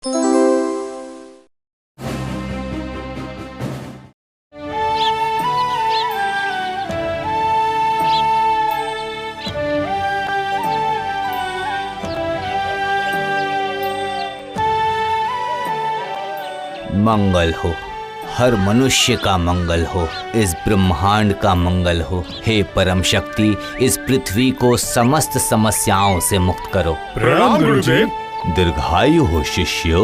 मंगल हो, हर मनुष्य का मंगल हो, इस ब्रह्मांड का मंगल हो। हे परम शक्ति, इस पृथ्वी को समस्त समस्याओं से मुक्त करो। प्रणाम गुरुदेव। दीर्घायु हो शिष्यो।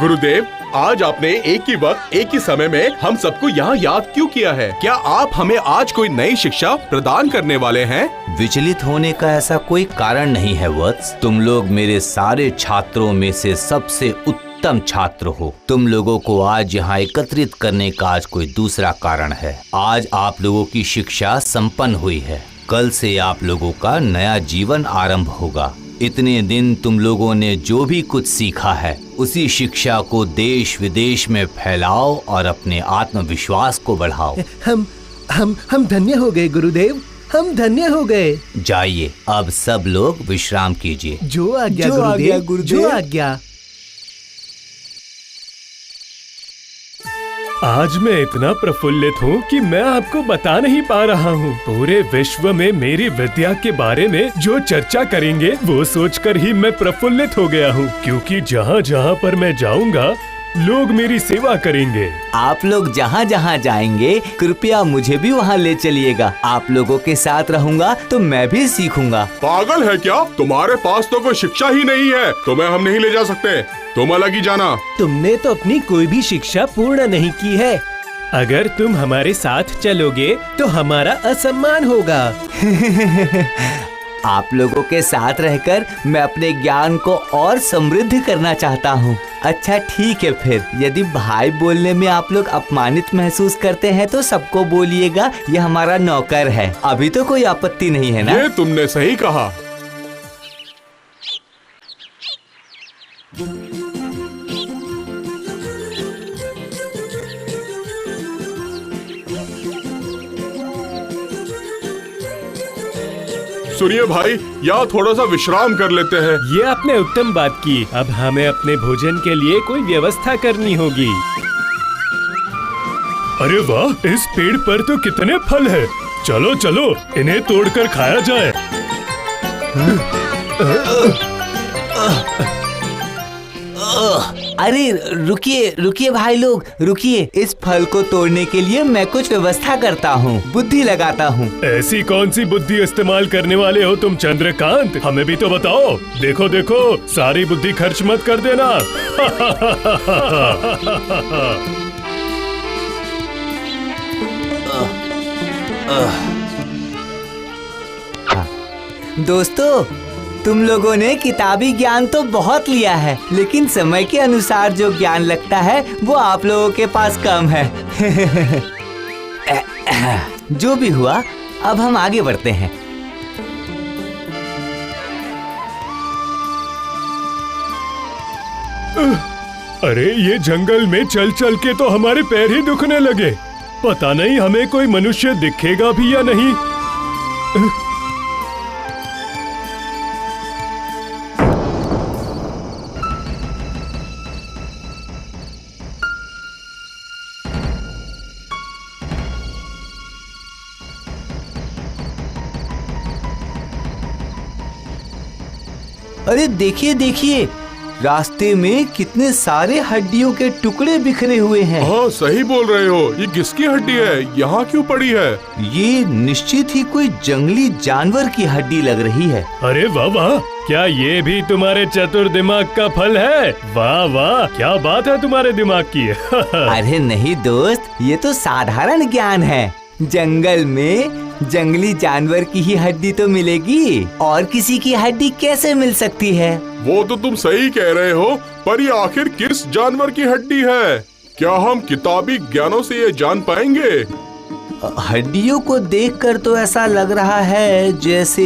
गुरुदेव, आज आपने एक ही वक्त एक ही समय में हम सबको यहाँ याद क्यों किया है? क्या आप हमें आज कोई नई शिक्षा प्रदान करने वाले हैं? विचलित होने का ऐसा कोई कारण नहीं है वत्स। तुम लोग मेरे सारे छात्रों में से सबसे उत्तम छात्र हो। तुम लोगों को आज यहाँ एकत्रित करने का आज कोई दूसरा कारण है। आज आप लोगों की शिक्षा संपन्न हुई है। कल से आप लोगों का नया जीवन आरंभ होगा। इतने दिन तुम लोगों ने जो भी कुछ सीखा है उसी शिक्षा को देश विदेश में फैलाओ और अपने आत्मविश्वास को बढ़ाओ। हम धन्य हो गए गुरुदेव, हम धन्य हो गए। जाइए, अब सब लोग विश्राम कीजिए। जो आज्ञा गुरुदेव, जो आज्ञा। आज मैं इतना प्रफुल्लित हूँ कि मैं आपको बता नहीं पा रहा हूँ। पूरे विश्व में मेरी विद्या के बारे में जो चर्चा करेंगे वो सोचकर ही मैं प्रफुल्लित हो गया हूँ, क्योंकि जहाँ जहाँ पर मैं जाऊँगा लोग मेरी सेवा करेंगे। आप लोग जहाँ जहाँ जाएंगे कृपया मुझे भी वहाँ ले चलिएगा। आप लोगों के साथ रहूँगा तो मैं भी सीखूंगा। पागल है क्या? तुम्हारे पास तो कोई शिक्षा ही नहीं है, तुम्हें हम नहीं ले जा सकते। तुम अलग ही जाना। तुमने तो अपनी कोई भी शिक्षा पूर्ण नहीं की है। अगर तुम हमारे साथ चलोगे तो हमारा असम्मान होगा। आप लोगों के साथ रहकर मैं अपने ज्ञान को और समृद्ध करना चाहता हूँ। अच्छा ठीक है, फिर यदि भाई बोलने में आप लोग अपमानित महसूस करते हैं तो सबको बोलिएगा ये हमारा नौकर है। अभी तो कोई आपत्ति नहीं है ना? ये तुमने सही कहा। सुनिए भाई, यहाँ थोड़ा सा विश्राम कर लेते हैं। ये आपने उत्तम बात की। अब हमें अपने भोजन के लिए कोई व्यवस्था करनी होगी। अरे वाह, इस पेड़ पर तो कितने फल हैं। चलो चलो इन्हें तोड़कर खाया जाए। अरे रुकिए रुकिए भाई लोग, रुकिए। इस फल को तोड़ने के लिए मैं कुछ व्यवस्था करता हूँ, बुद्धि लगाता हूँ। ऐसी कौन सी बुद्धि इस्तेमाल करने वाले हो तुम चंद्रकांत? हमें भी तो बताओ। देखो देखो, सारी बुद्धि खर्च मत कर देना। दोस्तों, तुम लोगों ने किताबी ज्ञान तो बहुत लिया है, लेकिन समय के अनुसार जो ज्ञान लगता है वो आप लोगों के पास कम है। जो भी हुआ, अब हम आगे बढ़ते हैं। अरे ये जंगल में चल चल के तो हमारे पैर ही दुखने लगे। पता नहीं हमें कोई मनुष्य दिखेगा भी या नहीं। अरे देखिए देखिए, रास्ते में कितने सारे हड्डियों के टुकड़े बिखरे हुए हैं। हाँ सही बोल रहे हो। ये किसकी हड्डी है? यहाँ क्यों पड़ी है? ये निश्चित ही कोई जंगली जानवर की हड्डी लग रही है। अरे वाह वाह, क्या ये भी तुम्हारे चतुर दिमाग का फल है? वाह वाह, क्या बात है तुम्हारे दिमाग की। अरे नहीं दोस्त, ये तो साधारण ज्ञान है। जंगल में जंगली जानवर की ही हड्डी तो मिलेगी, और किसी की हड्डी कैसे मिल सकती है? वो तो तुम सही कह रहे हो, पर ये आखिर किस जानवर की हड्डी है? क्या हम किताबी ज्ञानों से ये जान पाएंगे? हड्डियों को देखकर तो ऐसा लग रहा है जैसे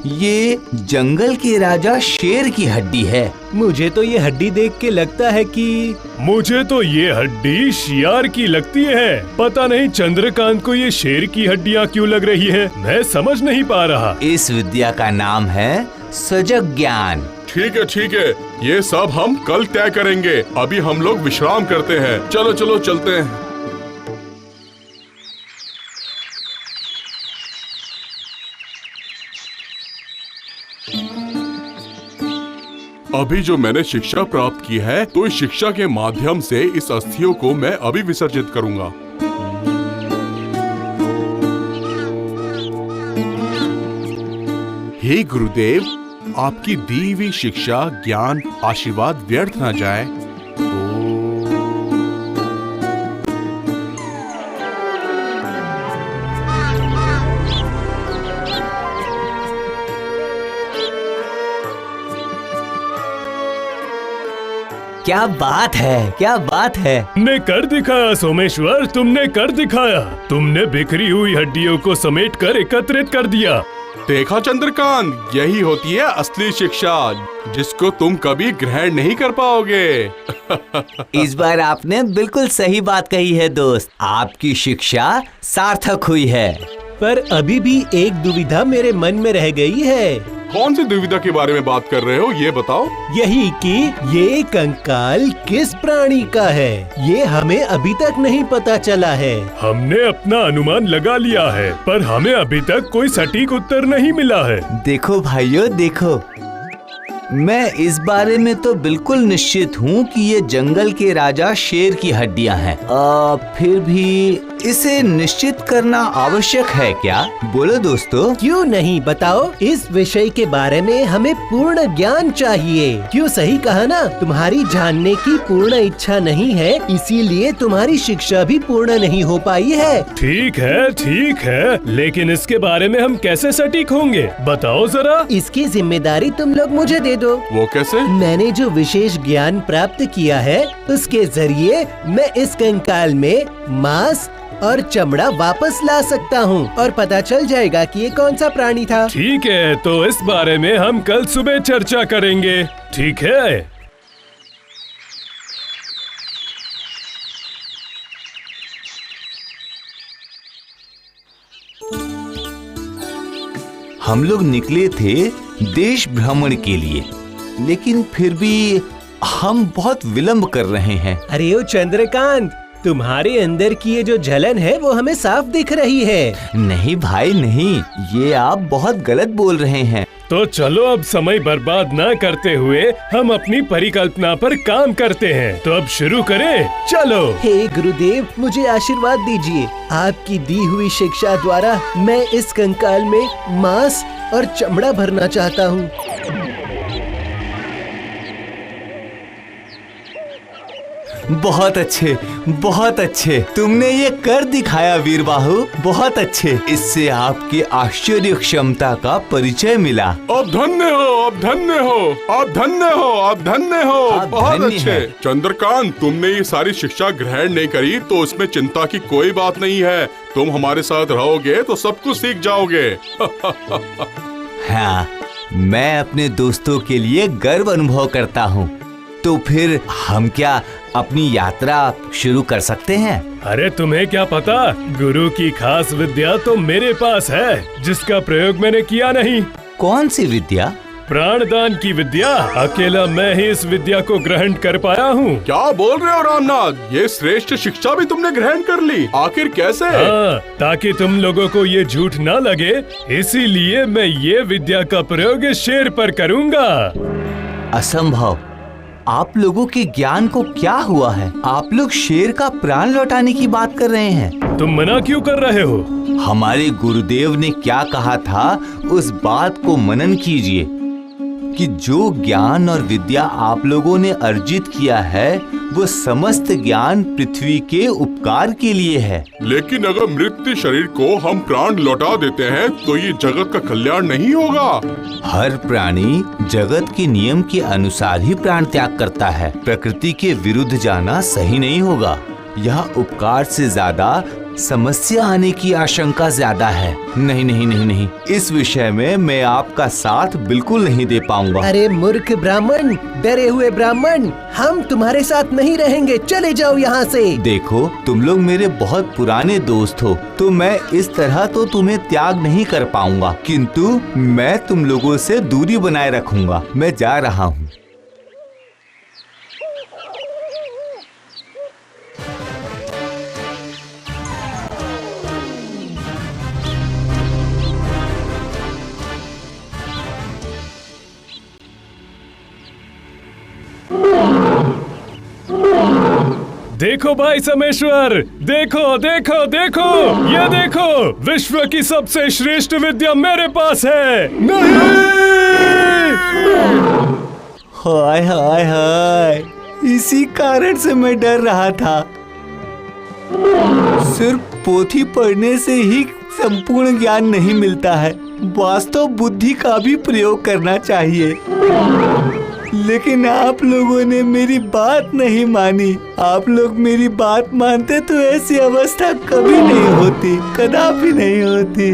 ये जंगल के राजा शेर की हड्डी है। मुझे तो ये हड्डी देख के लगता है कि मुझे तो ये हड्डी शियार की लगती है। पता नहीं चंद्रकांत को ये शेर की हड्डियाँ क्यों लग रही है, मैं समझ नहीं पा रहा। इस विद्या का नाम है सजग ज्ञान। ठीक है, ये सब हम कल तय करेंगे। अभी हम लोग विश्राम करते हैं। चलो चलो चलते हैं। अभी जो मैंने शिक्षा प्राप्त की है, तो इस शिक्षा के माध्यम से इस अस्थियों को मैं अभी विसर्जित करूंगा। हे गुरुदेव, आपकी दी हुई शिक्षा, ज्ञान, आशीर्वाद व्यर्थ न जाए। क्या बात है, क्या बात है। तुमने कर दिखाया सोमेश्वर, तुमने कर दिखाया। तुमने बिखरी हुई हड्डियों को समेटकर एकत्रित कर दिया। देखा चंद्रकांत, यही होती है असली शिक्षा, जिसको तुम कभी ग्रहण नहीं कर पाओगे। इस बार आपने बिल्कुल सही बात कही है दोस्त, आपकी शिक्षा सार्थक हुई है। पर अभी भी एक दुविधा मेरे मन में रह गई है। कौन सी दुविधा के बारे में बात कर रहे हो, ये बताओ। यही कि ये कंकाल किस प्राणी का है, ये हमें अभी तक नहीं पता चला है। हमने अपना अनुमान लगा लिया है, पर हमें अभी तक कोई सटीक उत्तर नहीं मिला है। देखो भाइयों देखो, मैं इस बारे में तो बिल्कुल निश्चित हूँ कि ये जंगल के राजा शेर की हड्डियाँ हैं। फिर भी इसे निश्चित करना आवश्यक है क्या? बोलो दोस्तों। क्यों नहीं, बताओ। इस विषय के बारे में हमें पूर्ण ज्ञान चाहिए। क्यों, सही कहा ना? तुम्हारी जानने की पूर्ण इच्छा नहीं है, इसीलिए तुम्हारी शिक्षा भी पूर्ण नहीं हो पाई है। ठीक है, लेकिन इसके बारे में हम कैसे सटीक होंगे, बताओ जरा। इसकी जिम्मेदारी तुम लोग मुझे दे दो। वो कैसे? मैंने जो विशेष ज्ञान प्राप्त किया है, उसके जरिए मैं इस कंकाल में मांस और चमड़ा वापस ला सकता हूँ और पता चल जाएगा कि ये कौन सा प्राणी था। ठीक है, तो इस बारे में हम कल सुबह चर्चा करेंगे, ठीक है? हम लोग निकले थे देश भ्रमण के लिए, लेकिन फिर भी हम बहुत विलंब कर रहे हैं। अरे ओ चंद्रकांत, तुम्हारे अंदर की ये जो जलन है वो हमें साफ दिख रही है। नहीं भाई नहीं, ये आप बहुत गलत बोल रहे हैं। तो चलो अब समय बर्बाद न करते हुए हम अपनी परिकल्पना पर काम करते हैं। तो अब शुरू करें, चलो। हे गुरुदेव, मुझे आशीर्वाद दीजिए। आपकी दी हुई शिक्षा द्वारा मैं इस कंकाल में मांस और चमड़ा भरना चाहता हूँ। बहुत अच्छे, बहुत अच्छे, तुमने ये कर दिखाया वीरबाहु, बहुत अच्छे। इससे आपकी आश्चर्य क्षमता का परिचय मिला। आप धन्य हो, आप धन्य हो, आप धन्य हो, आप धन्य हो। आप बहुत धन्य अच्छे। हैं। चंद्रकांत, तुमने ये सारी शिक्षा ग्रहण नहीं करी तो उसमें चिंता की कोई बात नहीं है। तुम हमारे साथ रहोगे तो सब कुछ सीख जाओगे। हाँ, मैं अपने दोस्तों के लिए गर्व अनुभव करता हूँ। तो फिर हम क्या अपनी यात्रा शुरू कर सकते हैं? अरे तुम्हें क्या पता, गुरु की खास विद्या तो मेरे पास है, जिसका प्रयोग मैंने किया नहीं। कौन सी विद्या? प्राणदान की विद्या। अकेला मैं ही इस विद्या को ग्रहण कर पाया हूँ। क्या बोल रहे हो रामनाथ, ये श्रेष्ठ शिक्षा भी तुमने ग्रहण कर ली? आखिर कैसे? हाँ, ताकि तुम लोगों को ये झूठ ना लगे, इसीलिए मैं ये विद्या का प्रयोग इस शेर पर करूँगा। असंभव, आप लोगों के ज्ञान को क्या हुआ है? आप लोग शेर का प्राण लौटाने की बात कर रहे हैं। तुम मना क्यों कर रहे हो? हमारे गुरुदेव ने क्या कहा था, उस बात को मनन कीजिए कि जो ज्ञान और विद्या आप लोगों ने अर्जित किया है, वो समस्त ज्ञान पृथ्वी के उपकार के लिए है। लेकिन अगर मृत शरीर को हम प्राण लौटा देते हैं तो ये जगत का कल्याण नहीं होगा। हर प्राणी जगत के नियम के अनुसार ही प्राण त्याग करता है। प्रकृति के विरुद्ध जाना सही नहीं होगा। यह उपकार से ज्यादा समस्या आने की आशंका ज्यादा है। नहीं नहीं नहीं नहीं, इस विषय में मैं आपका साथ बिल्कुल नहीं दे पाऊंगा। अरे मूर्ख ब्राह्मण, डरे हुए ब्राह्मण, हम तुम्हारे साथ नहीं रहेंगे, चले जाओ यहाँ से। देखो, तुम लोग मेरे बहुत पुराने दोस्त हो, तो मैं इस तरह तो तुम्हें त्याग नहीं कर पाऊंगा, किंतु मैं तुम लोगों से दूरी बनाए रखूंगा। मैं जा रहा हूँ। देखो भाई समेश्वर, देखो देखो देखो, ये देखो, विश्व की सबसे श्रेष्ठ विद्या मेरे पास है। नहीं! हाय हाय हाय, इसी कारण से मैं डर रहा था। सिर्फ पोथी पढ़ने से ही संपूर्ण ज्ञान नहीं मिलता है, वास्तव बुद्धि का भी प्रयोग करना चाहिए। लेकिन आप लोगों ने मेरी बात नहीं मानी। आप लोग मेरी बात मानते तो ऐसी अवस्था कभी नहीं होती, कदापि नहीं होती।